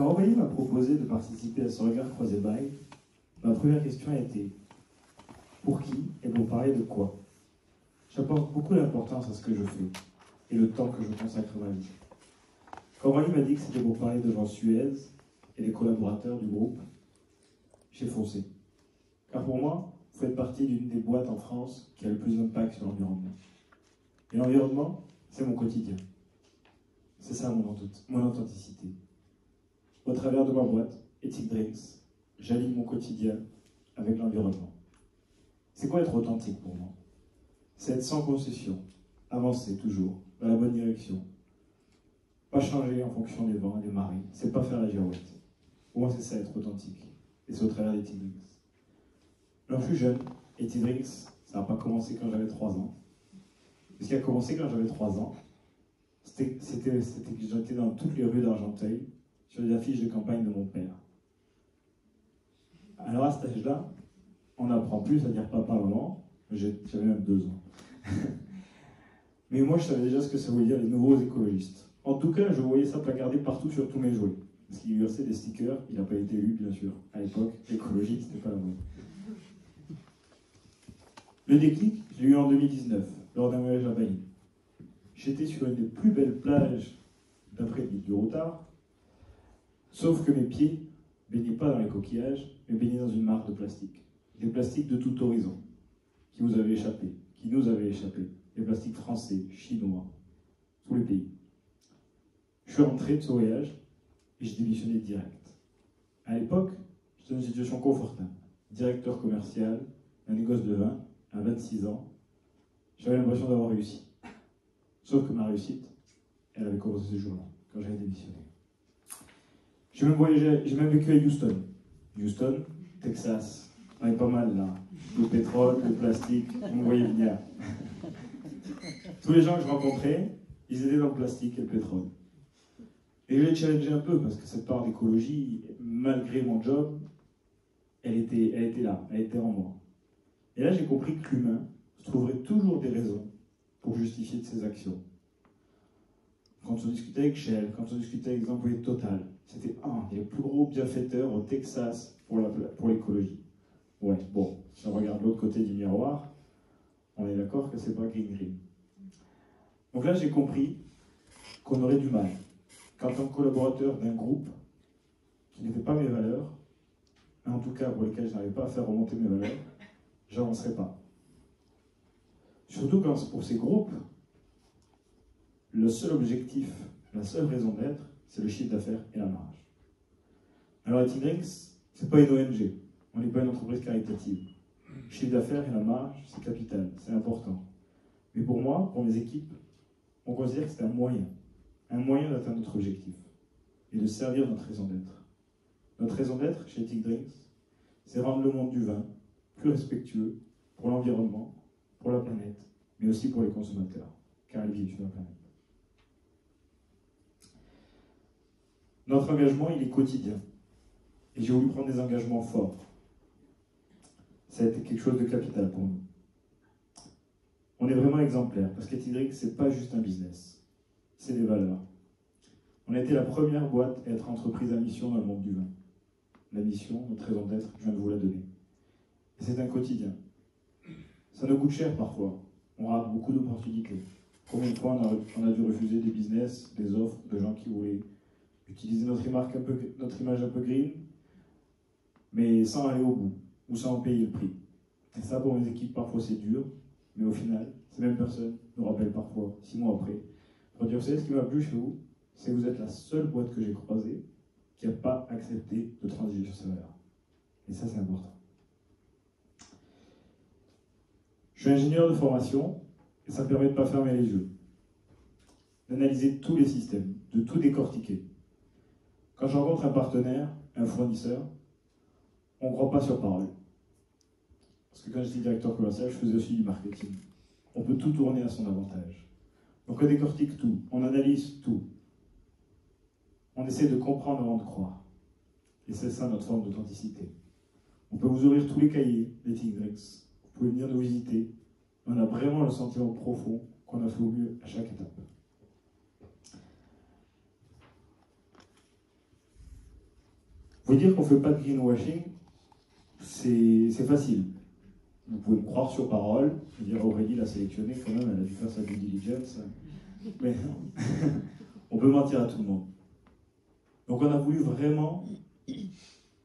Quand Aurélie m'a proposé de participer à ce regard croisé bail, ma première question a été pour qui et pour parler de quoi? J'apporte beaucoup d'importance à ce que je fais et le temps que je consacre à ma vie. Quand Aurélie m'a dit que c'était pour parler devant Suez et les collaborateurs du groupe, j'ai foncé. Car pour moi, vous faites partie d'une des boîtes en France qui a le plus d'impact sur l'environnement. Et l'environnement, c'est mon quotidien. C'est ça mon authenticité. Au travers de ma boîte, Ethic Drinks, j'aligne mon quotidien avec l'environnement. C'est quoi être authentique pour moi? C'est être sans concession, avancer toujours dans la bonne direction. Pas changer en fonction des vents et des marées, c'est pas faire la girouette. Pour moi, c'est ça être authentique. Et c'est au travers d'Ethic Drinks. Alors, je suis jeune, Ethic Drinks, ça n'a pas commencé quand j'avais 3 ans. Ce qui a commencé quand j'avais 3 ans, c'était que j'étais dans toutes les rues d'Argenteuil, sur les affiches de campagne de mon père. Alors à cet âge-là, on n'apprend plus à dire papa, maman, j'avais même 2 ans. Mais moi, je savais déjà ce que ça voulait dire les nouveaux écologistes. En tout cas, je voyais ça placardé partout sur tous mes jouets. Parce qu'il versait des stickers, il n'a pas été élu, bien sûr. À l'époque, l'écologie, c'était pas la mode. Le déclic, je l'ai eu en 2019, lors d'un voyage à Bali. J'étais sur une des plus belles plages d'après l'île du Routard, sauf que mes pieds ne baignaient pas dans les coquillages, mais baignaient dans une mare de plastique. Des plastiques de tout horizon, qui nous avaient échappé. Des plastiques français, chinois, tous les pays. Je suis rentré de ce voyage et j'ai démissionné direct. À l'époque, j'étais dans une situation confortable. Directeur commercial, un négoce de vin, à 26 ans. J'avais l'impression d'avoir réussi. Sauf que ma réussite, elle avait commencé ce jour-là, quand j'avais démissionné. J'ai même vécu à Houston. Houston, Texas. On est pas mal là. Le pétrole, le plastique, on me voyait venir. Tous les gens que je rencontrais, ils étaient dans le plastique et le pétrole. Et je les challengeais un peu, parce que cette part d'écologie, malgré mon job, elle était là, elle était en moi. Et là, j'ai compris que l'humain trouverait toujours des raisons pour justifier de ses actions. Quand on discutait avec Shell, quand on discutait avec les employés de Total, c'était un des plus gros bienfaiteurs au Texas pour l'écologie. Ouais, bon, si on regarde l'autre côté du miroir, on est d'accord que c'est pas green. Donc là, j'ai compris qu'on aurait du mal, qu'en tant que collaborateur d'un groupe qui n'était pas mes valeurs, mais en tout cas pour lesquels je n'arrivais pas à faire remonter mes valeurs, j'avancerais pas. Surtout quand pour ces groupes, le seul objectif, la seule raison d'être, c'est le chiffre d'affaires et la marge. Alors Ethic Drinks, c'est pas une ONG, on n'est pas une entreprise caritative. Le chiffre d'affaires et la marge, c'est capital, c'est important. Mais pour moi, pour mes équipes, on considère que c'est un moyen d'atteindre notre objectif et de servir notre raison d'être. Notre raison d'être chez Ethic Drinks, c'est rendre le monde du vin plus respectueux pour l'environnement, pour la planète, mais aussi pour les consommateurs, car ils vivent sur la planète. Notre engagement, il est quotidien. Et j'ai voulu prendre des engagements forts. Ça a été quelque chose de capital pour nous. On est vraiment exemplaires, parce qu'Ethic Drinks, c'est pas juste un business, c'est des valeurs. On a été la première boîte à être entreprise à mission dans le monde du vin. La mission, notre raison d'être, je viens de vous la donner. Et c'est un quotidien. Ça nous coûte cher parfois. On rate beaucoup d'opportunités. Combien de fois on a dû refuser des business, des offres de gens qui voulaient utiliser notre image un peu green, mais sans aller au bout, ou sans en payer le prix. Et ça, pour mes équipes, parfois c'est dur, mais au final, ces mêmes personnes nous rappellent parfois, 6 mois après, pour dire, vous savez, ce qui m'a plu chez vous, c'est que vous êtes la seule boîte que j'ai croisée qui n'a pas accepté de transiger sur sa valeur. Et ça, c'est important. Je suis ingénieur de formation, et ça me permet de ne pas fermer les yeux, d'analyser tous les systèmes, de tout décortiquer. Quand je rencontre un partenaire, un fournisseur, on ne croit pas sur parole. Parce que quand j'étais directeur commercial, je faisais aussi du marketing. On peut tout tourner à son avantage. Donc on décortique tout, on analyse tout. On essaie de comprendre avant de croire. Et c'est ça notre forme d'authenticité. On peut vous ouvrir tous les cahiers d'Ethic Drinks. Vous pouvez venir nous visiter. On a vraiment le sentiment profond qu'on a fait au mieux à chaque étape. Vous dire qu'on ne fait pas de greenwashing, c'est facile. Vous pouvez me croire sur parole, je veux dire Aurélie l'a sélectionné quand même, elle a dû faire sa due diligence. Mais on peut mentir à tout le monde. Donc on a voulu vraiment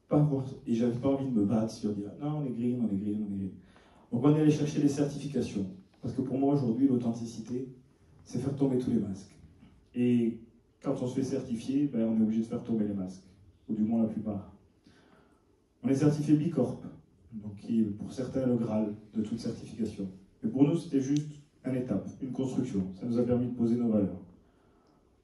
pas voir, et j'avais pas envie de me battre sur dire non, on est green, on est green, on est green. Donc on est allé chercher les certifications. Parce que pour moi aujourd'hui, l'authenticité, c'est faire tomber tous les masques. Et quand on se fait certifier, ben, on est obligé de faire tomber les masques. Ou du moins la plupart. On est certifié B Corp, donc qui est pour certains le Graal de toute certification. Mais pour nous, c'était juste une étape, une construction. Ça nous a permis de poser nos valeurs.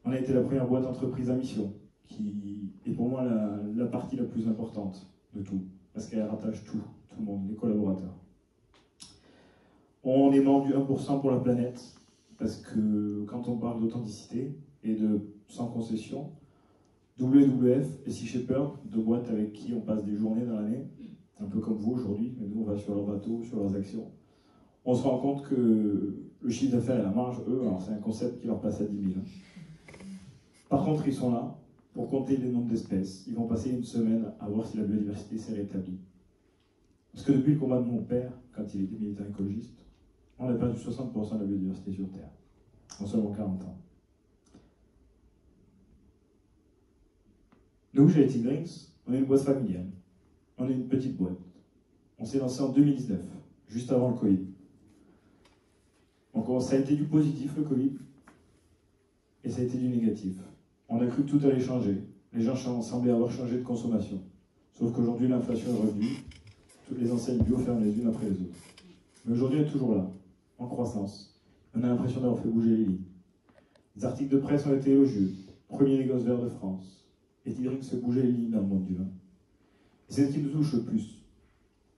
On a été la première boîte entreprise à mission, qui est pour moi la partie la plus importante de tout, parce qu'elle rattache tout le monde, les collaborateurs. On est membre du 1% pour la planète, parce que quand on parle d'authenticité et de sans concession, WWF et Sea Shepherd, deux boîtes avec qui on passe des journées dans l'année, un peu comme vous aujourd'hui, mais nous on va sur leurs bateaux, sur leurs actions. On se rend compte que le chiffre d'affaires et la marge, eux, alors c'est un concept qui leur passe à 10 000. Par contre, ils sont là pour compter les nombres d'espèces. Ils vont passer une semaine à voir si la biodiversité s'est rétablie. Parce que depuis le combat de mon père, quand il était militant écologiste, on a perdu 60% de la biodiversité sur Terre, en seulement 40 ans. Nous, chez IT Drinks, on est une boîte familiale. On est une petite boîte. On s'est lancé en 2019, juste avant le Covid. Donc ça a été du positif, le Covid, et ça a été du négatif. On a cru que tout allait changer. Les gens semblaient avoir changé de consommation. Sauf qu'aujourd'hui, l'inflation est revenue. Toutes les enseignes bio ferment les unes après les autres. Mais aujourd'hui, on est toujours là, en croissance. On a l'impression d'avoir fait bouger les lignes. Les articles de presse ont été élogieux. Premier négoce vert de France. Et Tidrink se bougeait les lignes dans le monde du vin. Et c'est ce qui nous touche le plus.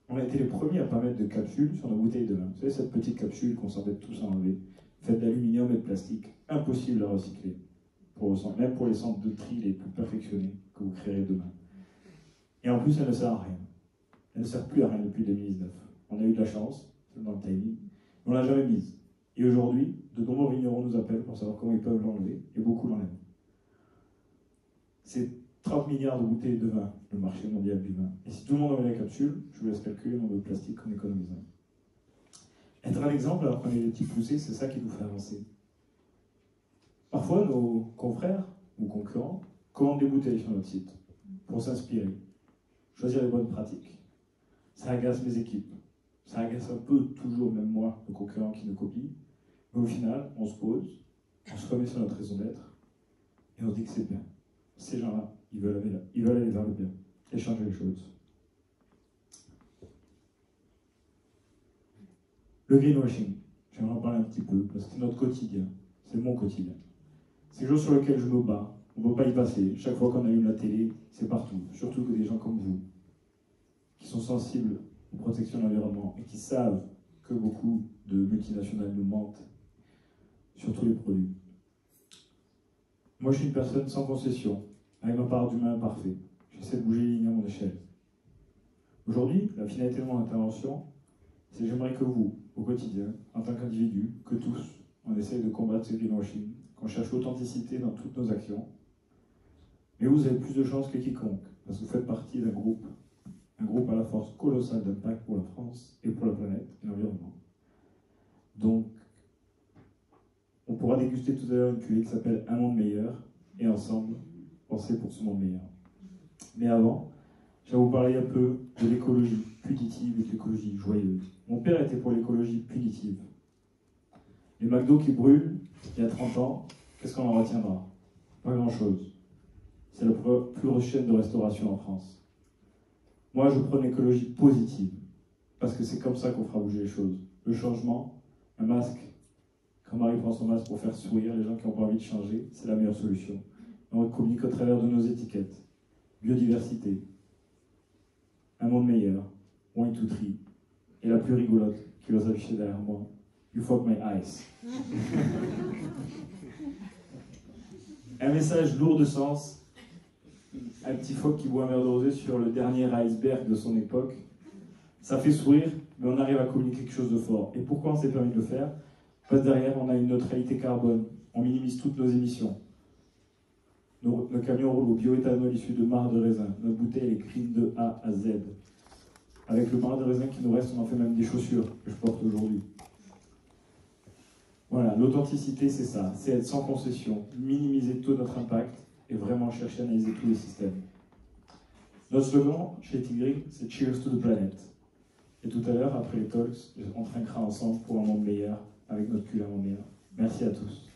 On a été les premiers à ne pas mettre de capsules sur nos bouteilles de vin. Vous savez, cette petite capsule qu'on s'embête tous à enlever, faite d'aluminium et de plastique, impossible à recycler. Même pour les centres de tri les plus perfectionnés que vous créerez demain. Et en plus, elle ne sert à rien. Elle ne sert plus à rien depuis 2019. On a eu de la chance, c'est dans le timing, mais on ne l'a jamais mise. Et aujourd'hui, de nombreux vignerons nous appellent pour savoir comment ils peuvent l'enlever, et beaucoup l'enlèvent. C'est 30 milliards de bouteilles de vin, le marché mondial du vin. Et si tout le monde enlève la capsule, je vous laisse calculer le nombre de plastique qu'on économise. Être un exemple alors qu'on est des petits poussés, c'est ça qui nous fait avancer. Parfois, nos confrères ou concurrents commandent des bouteilles sur notre site pour s'inspirer, choisir les bonnes pratiques. Ça agace mes équipes. Ça agace un peu toujours, même moi, le concurrent qui nous copie. Mais au final, on se pose, on se remet sur notre raison d'être et on se dit que c'est bien. Ces gens-là, ils veulent aller vers le bien et changer les choses. Le greenwashing, j'aimerais en parler un petit peu parce que c'est notre quotidien, c'est mon quotidien. C'est quelque chose sur lequel je me bats, on ne peut pas y passer. Chaque fois qu'on allume la télé, c'est partout. Surtout que des gens comme vous, qui sont sensibles aux protections de l'environnement et qui savent que beaucoup de multinationales nous mentent sur tous les produits. Moi, je suis une personne sans concession, avec ma part d'humain imparfait. J'essaie de bouger les lignes à mon échelle. Aujourd'hui, la finalité de mon intervention, c'est que j'aimerais que vous, au quotidien, en tant qu'individu, que tous, on essaye de combattre ce greenwashing, qu'on cherche l'authenticité dans toutes nos actions. Mais vous avez plus de chances que quiconque, parce que vous faites partie d'un groupe à la force colossale d'impact pour la France et pour la planète et l'environnement. Donc, on pourra déguster tout à l'heure une cuvée qui s'appelle Un monde meilleur, et ensemble, penser pour ce monde meilleur. Mais avant, je vais vous parler un peu de l'écologie punitive et de l'écologie joyeuse. Mon père était pour l'écologie punitive. Les McDo qui brûlent, il y a 30 ans, qu'est-ce qu'on en retiendra? Pas grand-chose. C'est la plus grosse chaîne de restauration en France. Moi, je prône l'écologie positive, parce que c'est comme ça qu'on fera bouger les choses. Le changement, un masque, quand Marie prend son masque pour faire sourire les gens qui n'ont pas envie de changer, c'est la meilleure solution. On communique au travers de nos étiquettes. Biodiversité, un monde meilleur, Wine to Tree, et la plus rigolote qui va s'afficher derrière moi, You fuck my eyes. Un message lourd de sens, un petit phoque qui boit un verre de rosé sur le dernier iceberg de son époque. Ça fait sourire, mais on arrive à communiquer quelque chose de fort. Et pourquoi on s'est permis de le faire? Parce que derrière, on a une neutralité carbone, on minimise toutes nos émissions. Nos camions roulent au bioéthanol issu de marc de raisin. Notre bouteille est clean de A à Z. Avec le marc de raisin qui nous reste, on en fait même des chaussures que je porte aujourd'hui. Voilà, l'authenticité, c'est ça. C'est être sans concession, minimiser tout notre impact et vraiment chercher à analyser tous les systèmes. Notre slogan chez Tigring, c'est Cheers to the Planet. Et tout à l'heure, après les talks, on trinquera ensemble pour un monde meilleur, avec notre cul à un monde meilleur. Merci à tous.